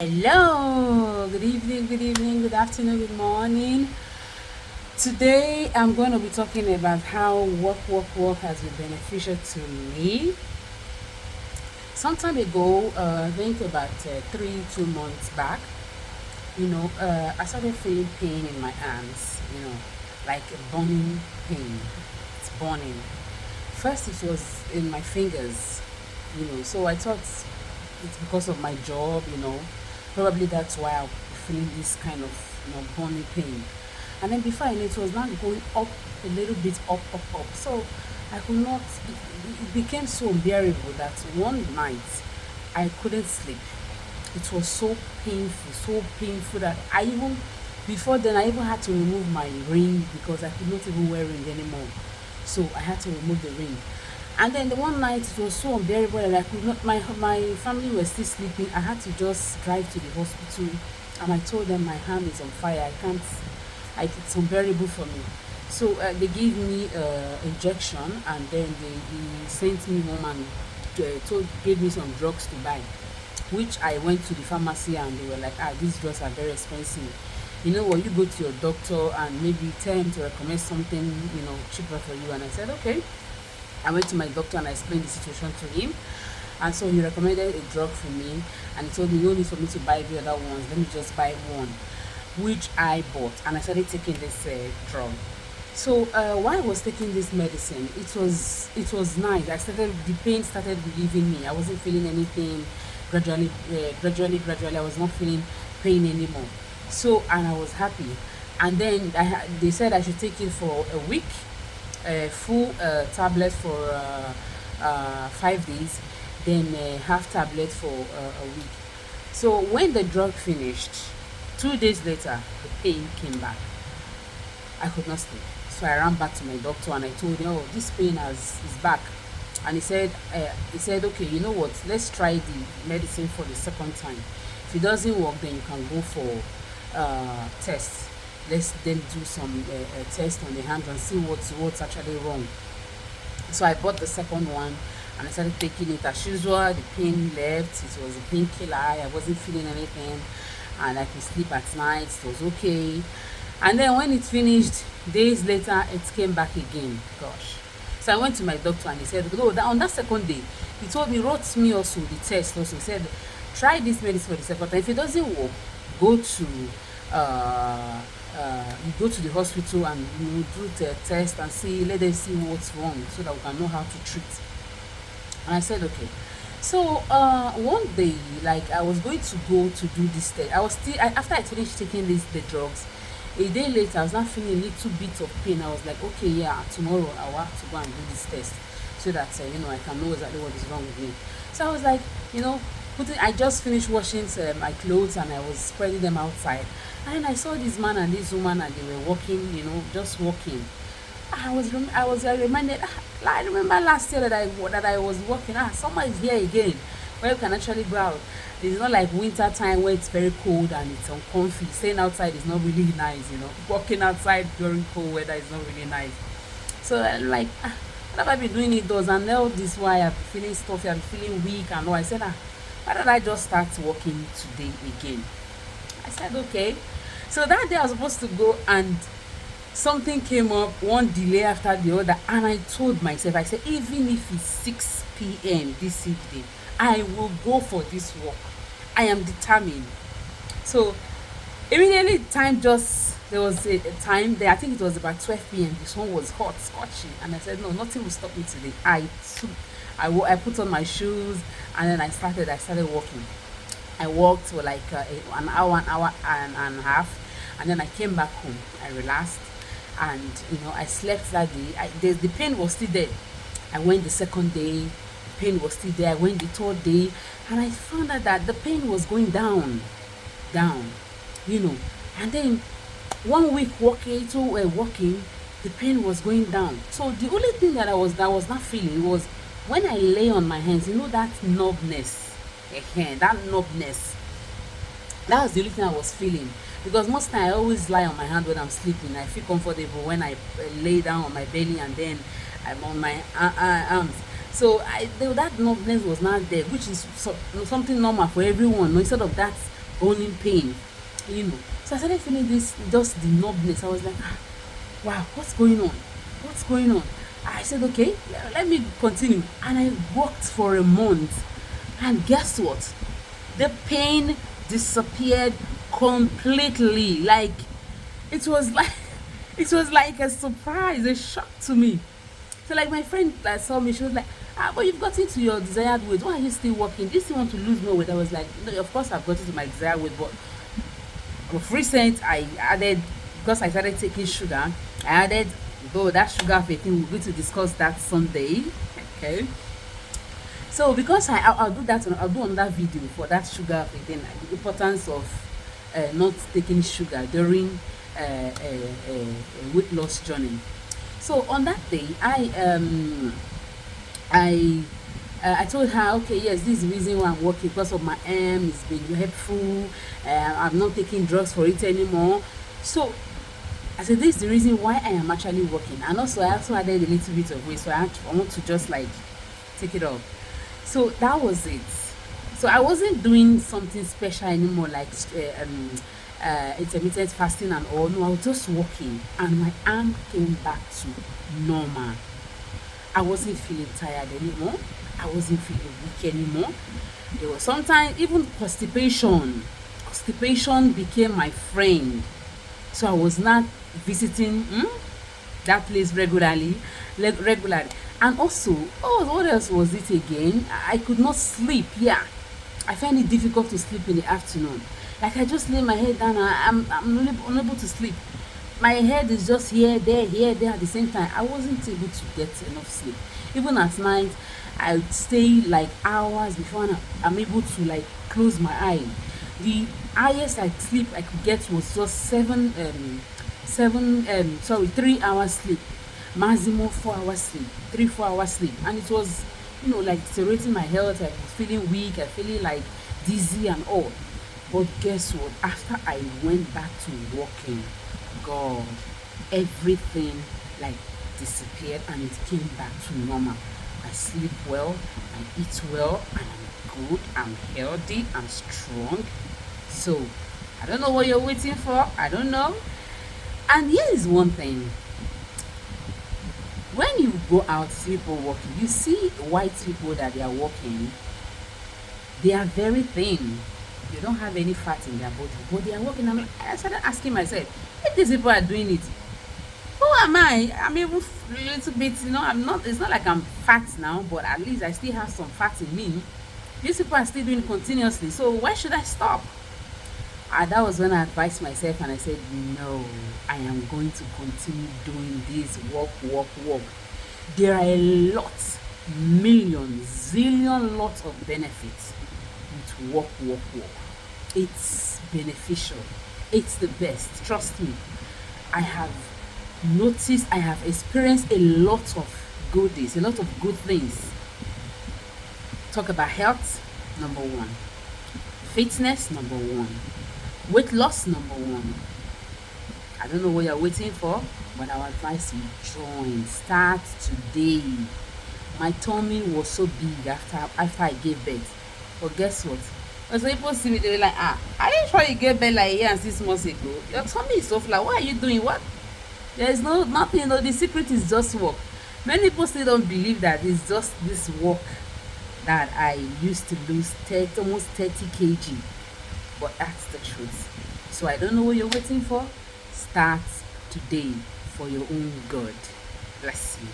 Hello, good evening, good afternoon, good morning. Today I'm going to be talking about how work has been beneficial to me. Some time ago, I think about 2 months back, I started feeling pain in my arms, like a burning pain. It's burning. First, it was in my fingers, so I thought it's because of my job, probably that's why I'm feeling this kind of burning pain. And then before I knew it was now going up a little bit, up. So I could not, it became so unbearable that one night I couldn't sleep. It was so painful that before then, I even had to remove my ring because I could not even wear ring anymore. So I had to remove the ring. And then the one night it was so unbearable that I could not. My family was still sleeping. I had to just drive to the hospital, and I told them my hand is on fire. I can't. It's unbearable for me. So they gave me injection, and then they sent me home and gave me some drugs to buy, which I went to the pharmacy and they were like, these drugs are very expensive. You know what, you go to your doctor and maybe tell him to recommend something, cheaper for you. And I said, okay. I went to my doctor and I explained the situation to him. And so he recommended a drug for me and he told me no need for me to buy the other ones. Let me just buy one, which I bought. And I started taking this drug. So while I was taking this medicine, it was nice. The pain started relieving me. I wasn't feeling anything. Gradually, I was not feeling pain anymore. So and I was happy. And then they said I should take it for a week, a full tablet for 5 days, then half tablet for a week. So when the drug finished, 2 days later, the pain came back. I could not sleep. So I ran back to my doctor and I told him, oh, this pain is back. And he said, okay, you know what? Let's try the medicine for the second time. If it doesn't work, then you can go for tests. Let's then do some test on the hand and see what's actually wrong. So I bought the second one and I started taking it as usual. The pain left. It was a painkiller. I wasn't feeling anything and I could sleep at night. It was okay. And then when it finished, days later, it came back again. Gosh. So I went to my doctor and he said, no, on that second day, he told me, wrote me also the test also. He said, try this medicine for the second time. If it doesn't work, go to you go to the hospital and you do the test and let them see what's wrong so that we can know how to treat. And I said, okay. So one day, like I was going to go to do this test. After I finished taking the drugs, a day later I was not feeling a little bit of pain. I was like, okay, yeah, tomorrow I will have to go and do this test so that I can know exactly what is wrong with me. So I was like, I just finished washing my clothes and I was spreading them outside. And then I saw this man and this woman and they were walking, just walking. I reminded, I remember last year that I was walking. Summer is here again, where you can actually go out. It's not like winter time where it's very cold and it's uncomfy. Staying outside is not really nice, Walking outside during cold weather is not really nice. So I'm like, what have I been doing indoors? And now this is why I'm feeling stuffy, I'm feeling weak and all. I said, why don't I just start walking today again? I said, okay. So that day I was supposed to go and something came up, one delay after the other. And I told myself, I said, even if it's 6 p.m. this evening, I will go for this walk. I am determined. So immediately there was a time there, I think it was about 12 p.m. The sun was hot, scorching. And I said, no, nothing will stop me today. I put on my shoes and then I started walking. I walked for like an hour and a half, and then I came back home. I relaxed, and I slept that day. The pain was still there. I went the second day, the pain was still there. I went the third day, and I found out that the pain was going down, and then 1 week walking, walking, the pain was going down. So the only thing that I was not feeling was when I lay on my hands. That numbness. That numbness, that was the only thing I was feeling, because most time I always lie on my hand when I'm sleeping. I feel comfortable when I lay down on my belly and then I'm on my arms. So that numbness was not there, which is something normal for everyone. Instead of that burning pain, you know. So I started feeling this, just the numbness. I was like, ah, wow, what's going on? What's going on? I said, okay, let me continue. And I walked for a month. And guess what? The pain disappeared completely. Like, it was like, it was like a surprise, a shock to me. So like my friend that saw me, she was like, ah, but you've gotten to your desired weight. Why are you still walking? Do you still want to lose more weight? I was like, no, of course I've gotten to my desired weight, but of recent I added, because I started taking sugar, I added, though that sugar thing, we're going to discuss that Sunday. Okay. So because I'll do that, I'll do another video for that sugar thing, the importance of not taking sugar during weight loss journey. So on that day, I I told her, okay, yes, this is the reason why I'm working, because of my it's been helpful. I'm not taking drugs for it anymore. So I said, this is the reason why I am actually working. And also, I also added a little bit of weight, so I want to just like take it off. So that was it. So I wasn't doing something special anymore, like intermittent fasting and all. No, I was just walking, and my arm came back to normal. I wasn't feeling tired anymore. I wasn't feeling weak anymore. There was sometimes even constipation. Constipation became my friend. So I was not visiting that place regularly, regularly. And also, oh, what else was it again? I could not sleep. Yeah, I find it difficult to sleep in the afternoon. Like I just lay my head down, and I'm unable to sleep. My head is just here, there at the same time. I wasn't able to get enough sleep. Even at night, I would stay like hours before I'm able to like close my eye. The highest I sleep I could get was just 3 hours sleep, maximum 4 hours sleep, 3 4 hours sleep, and it was, like deteriorating my health. I was feeling weak, I feeling like dizzy and all. But guess what? After I went back to working, God, everything like disappeared and it came back to normal. I sleep well, I eat well, and I'm good, I'm healthy, I'm strong. So I don't know what you're waiting for. I don't know. And here is one thing. When you go out, see people walking, you see white people that they are walking, they are very thin. They don't have any fat in their body, but they are walking. I started asking myself, if these people are doing it, who am I? I'm even a little bit, I'm not, it's not like I'm fat now, but at least I still have some fat in me. These people are still doing it continuously, so why should I stop? And that was when I advised myself and I said, no, I am going to continue doing this walk, walk, walk. There are a lot, millions, zillion lots of benefits with walk, walk, walk. It's beneficial. It's the best. Trust me. I have noticed, I have experienced a lot of goodies, a lot of good things. Talk about health, number one. Fitness, number one. Weight loss, number one. I don't know what you're waiting for, but I would advise you join. Start today. My tummy was so big after I gave birth. But guess what? When some people see me, they were like, are you sure you gave birth like a year and 6 months ago? Your tummy is so flat. What are you doing? What? There is nothing, the secret is just work. Many people still don't believe that it's just this work that I used to lose almost 30 kg. But that's the truth. So I don't know what you're waiting for. Start today for your own good. Bless you.